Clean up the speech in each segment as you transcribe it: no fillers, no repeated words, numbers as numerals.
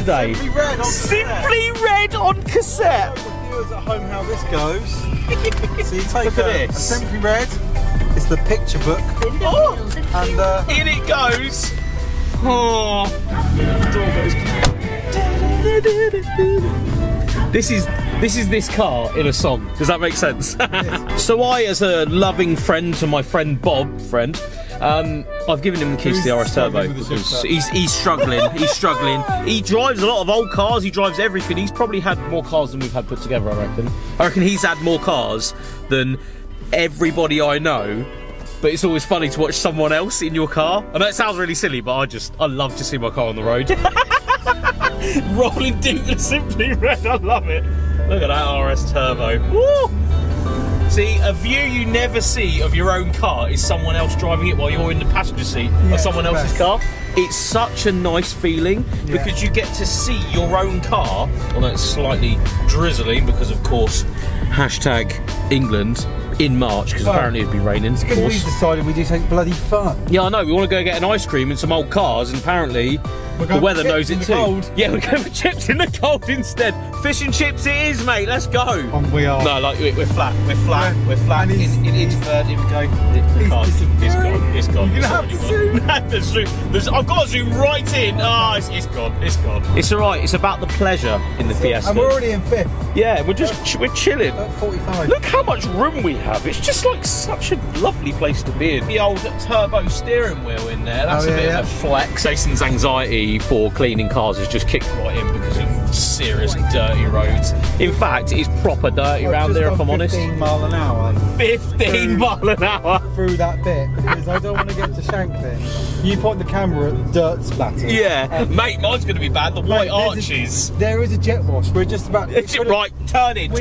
today. Simply Red on cassette. Show the viewers at home how this goes. So you take a Simply Red. It's the picture book. Oh, and in it goes. Oh. This is this car in a song. Does that make sense? So I, as a loving friend to my friend Bob, I've given him the keys to the RS Turbo because he's struggling. He's struggling. He drives a lot of old cars. He drives everything. He's probably had more cars than we've had put together. I reckon he's had more cars than everybody I know. But it's always funny to watch someone else in your car. I know it sounds really silly, but I love to see my car on the road. Rolling deep and Simply Red. I love it. Look at that RS Turbo. Woo! See, a view you never see of your own car is someone else driving it while you're in the passenger seat of someone else's car. It's such a nice feeling because you get to see your own car, although it's slightly drizzling because, of course, #England in March, because apparently it'd be raining. It's because we decided we do something bloody fun. Yeah, I know. We want to go get an ice cream and some old cars, and apparently the weather knows it too. Cold. Yeah, we're going for chips in the cold instead. Fish and chips it is, mate. Let's go. We are. No, like we're flat. We're flat. We're flat. In third. Here we go. The car. It's gone. You're gonna have to zoom. I've got to zoom right in. Ah, it's gone. It's gone. It's all right. It's about the pleasure in the Fiesta. And we're already in 5th. Yeah, we're chilling. At 45. Look how much room we have. It's just like such a lovely place to be in. The old turbo steering wheel in there. That's a bit of a flex. Jason's anxiety for cleaning cars has just kicked right in because of serious dirty roads. In fact, it's proper dirty around there, if I'm honest. 15 mile an hour. 15 mile an hour through that bit because I don't want to get to Shanklin. You point the camera at the dirt splatter. Yeah, mate, mine's going to be bad. The white arches. There is a jet wash. We're just about. Right, turn in.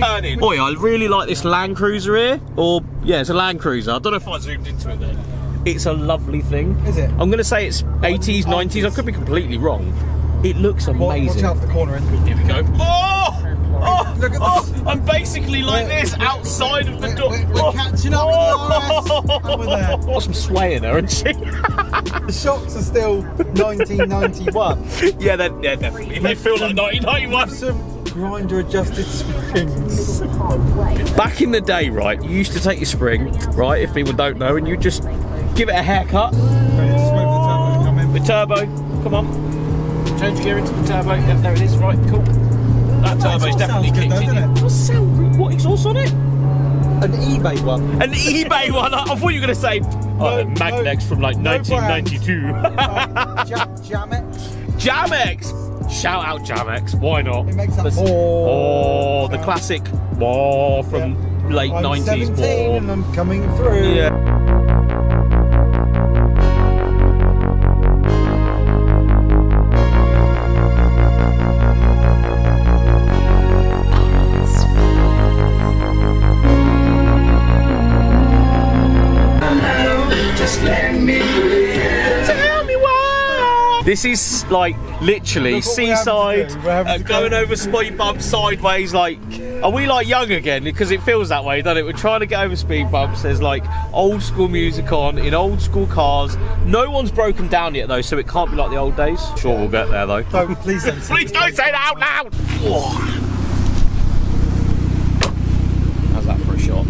Boy, I really like this Land Cruiser here. Or yeah, it's a Land Cruiser. I don't know if I zoomed into it then. It's a lovely thing. Is it? I'm going to say it's 80s, 90s. I could be completely wrong. It looks amazing. Watch out for the corner. Here we go. Oh! Look at this. I'm basically like this outside of the door. We're catching up with the RS. Got some sway in her, isn't she? The shocks are still 1991. Yeah, they're definitely. They feel like 1991. Some grinder adjusted springs. Back in the day, right, you used to take your spring, right, if people don't know, and you just give it a haircut. Just wait for the turbo to come in. The turbo, come on. Change gear into the turbo. Yep, there it is. Right, cool. That turbo's definitely kicked in. What exhaust on it? An eBay one. An eBay one? I thought you were going to say Magnex from like 1992. Jamex. Jamex! Shout out Jamex. Why not? It makes that the classic from late 90s. 17 and I'm coming through. Yeah. This is like literally seaside, going over speed bumps sideways. Like, are we like young again? Because it feels that way, doesn't it? We're trying to get over speed bumps. There's like old school music on in old school cars. No one's broken down yet though, so it can't be like the old days. Sure, we'll get there though. Please don't. Please don't say that out loud. Oh. How's that for a shot?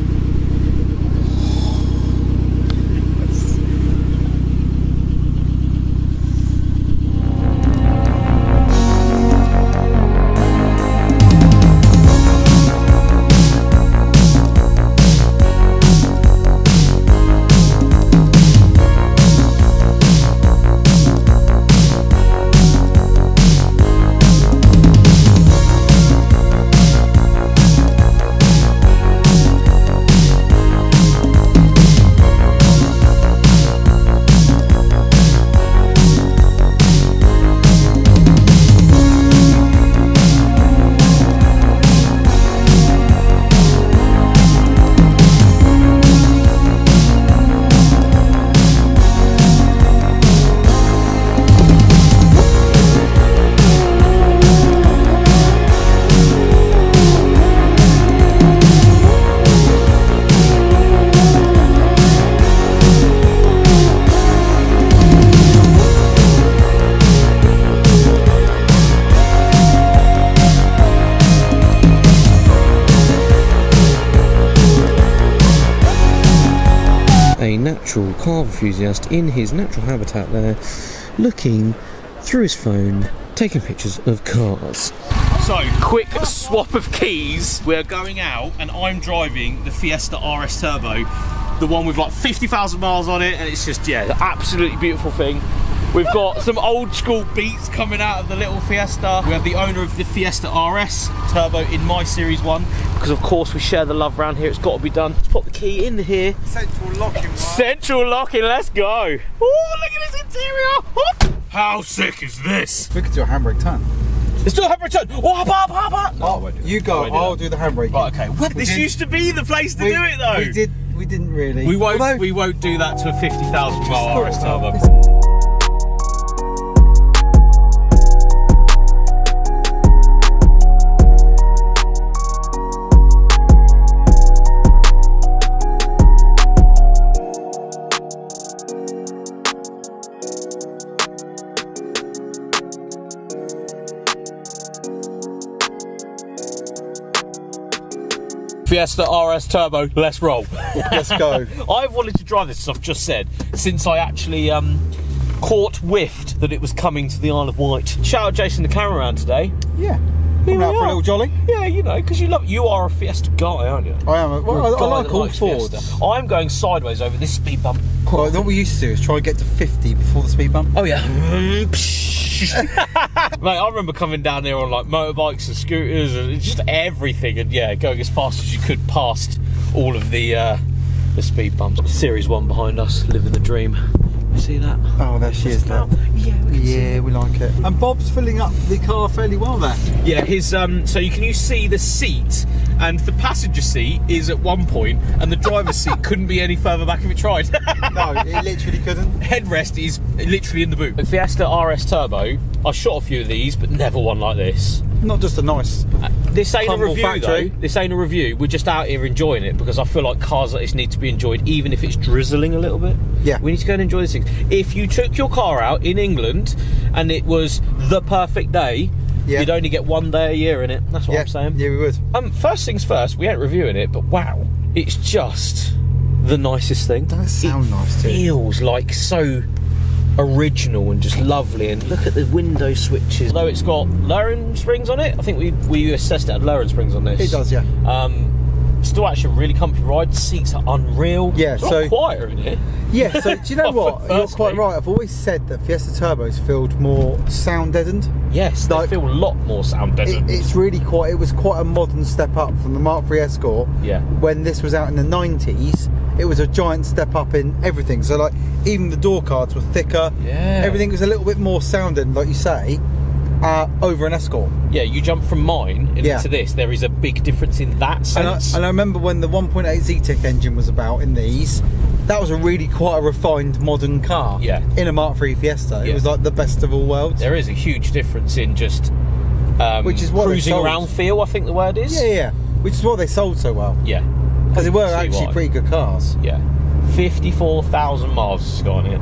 a natural car enthusiast in his natural habitat there, looking through his phone, taking pictures of cars. So, quick swap of keys. We're going out and I'm driving the Fiesta RS Turbo, the one with like 50,000 miles on it, and it's just, yeah, the absolutely beautiful thing. We've got some old school beats coming out of the little Fiesta. We have the owner of the Fiesta RS Turbo in my Series 1, because of course we share the love around here. It's got to be done. Let's pop the key in here. Central locking, right? Central locking, let's go. Oh, look at this interior. How sick is this? We could do a handbrake turn. Let's do a handbrake turn. Oh, hop. No, you go, I'll do the handbrake. Right, okay. This used to be the place to do it though. We didn't really. We won't do that to a 50,000 mile RS Turbo. Fiesta RS Turbo, let's roll. Let's go. I've wanted to drive this, as I've just said, since I actually whiffed that it was coming to the Isle of Wight. Shout out Jason the cameraman today. Yeah. Coming out for a little jolly. Yeah, you know, because you are a Fiesta guy, aren't you? I am. Well, I like all Fords. I'm going sideways over this speed bump. Well, what we used to do is try and get to 50 before the speed bump. Oh yeah. Mate, I remember coming down there on like motorbikes and scooters and just everything, and yeah, going as fast as you could past all of the speed bumps. Series 1 behind us, living the dream. You see that? Oh, there she is now. Yeah, we like it. And Bob's filling up the car fairly well there. Yeah, his so you see the seat, and the passenger seat is at one point, and the driver's seat couldn't be any further back if it tried. No, it literally couldn't. Headrest is literally in the boot. The Fiesta RS Turbo, I shot a few of these, but never one like this. Not just a nice. This ain't a review factory. though. This ain't a review. We're just out here enjoying it, because I feel like cars like this need to be enjoyed, even if it's drizzling a little bit. Yeah. We need to go and enjoy these things. If you took your car out in England and it was the perfect day, you'd only get one day a year in it. That's what I'm saying. Yeah, we would. First things first, we ain't reviewing it, but wow, it's just the nicest thing. Does sound nice too. It feels like so original and just lovely, and look at the window switches. Although it's got lowering springs on it, I think we assessed it at lowering springs on this. It does, yeah. Still actually a really comfy ride. Seats are unreal. Yeah, it's a lot quieter in here. Yeah, so do you know what? You're quite right. I've always said that Fiesta Turbos felt more sound deadened. Yes, they feel a lot more sound deadened. It's really quite. It was quite a modern step up from the Mark III Escort. Yeah. When this was out in the 90s, it was a giant step up in everything. So like, even the door cards were thicker. Yeah. Everything was a little bit more sound deadened, like you say. Over an Escort. Yeah, you jump from mine into this, there is a big difference in that sense. And I remember when the 1.8 ZTEC engine was about in these, that was a really quite a refined modern car. Yeah. In a Mark III Fiesta. It was like the best of all worlds. There is a huge difference in just which is what cruising around feel, I think the word is. Yeah, yeah. Which is what they sold so well. Yeah. Because they were actually pretty good cars. Yeah. 54,000 miles it's got on it.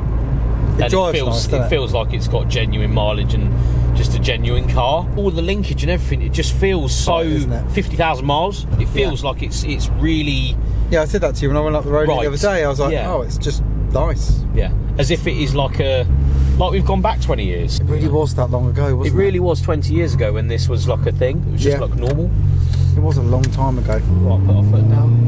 It feels like it's got genuine mileage and just a genuine car. All the linkage and everything, it just feels so 50,000 miles. It feels like it's really. Yeah, I said that to you when I went up the road the other day. I was like, oh, it's just nice. Yeah, as if it is like we've gone back 20 years. It really was that long ago, wasn't it? It really was 20 years ago when this was like a thing. It was just like normal. It was a long time ago. Right, put our foot down.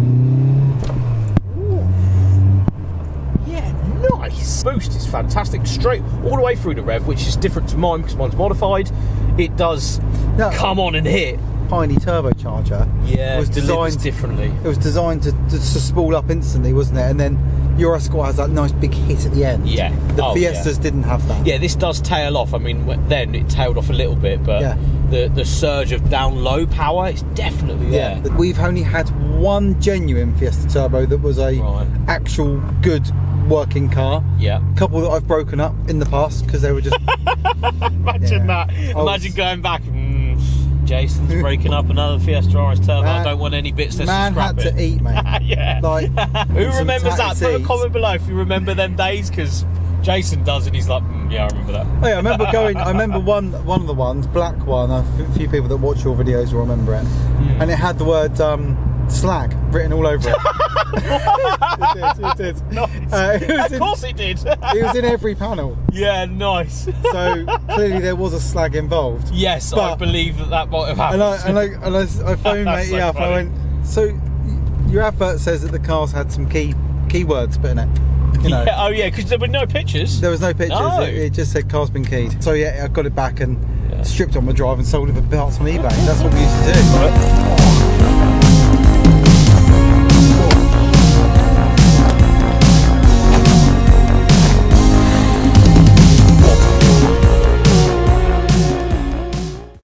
Nice. Boost is fantastic, straight all the way through the rev, which is different to mine because mine's modified. It does come on and hit. Tiny turbocharger. Yeah, was designed differently. It was designed to spool up instantly, wasn't it? And then your Escort has that nice big hit at the end. Yeah. The Fiestas didn't have that. Yeah, this does tail off. I mean, then it tailed off a little bit, but the surge of down low power, it's definitely there. We've only had one genuine Fiesta Turbo that was a actual good working car. Yeah. A couple that I've broken up in the past because they were just. Imagine that. Imagine going back. Jason's breaking up another Fiesta RS Turbo. I don't want any bits. Let's just scrap it. Man had to eat, mate. Yeah. Like, who remembers that? Put a comment below if you remember them days, because Jason does, and he's like, yeah, I remember that. Oh, yeah, I remember going. I remember one of the ones, black one. A few people that watch your videos will remember it, and it had the word slag written all over it. It did. Nice. Of course it did. It was in every panel. Yeah, nice. So clearly there was a slag involved. Yes, I believe that might have happened. And I phoned matey up. I went, so your advert says that the cars had some keywords put in it. You know. Yeah, oh yeah, because there were no pictures. There was no pictures. No. It just said car's been keyed. So yeah, I got it back and stripped on my drive and sold it for parts on eBay. That's what we used to do.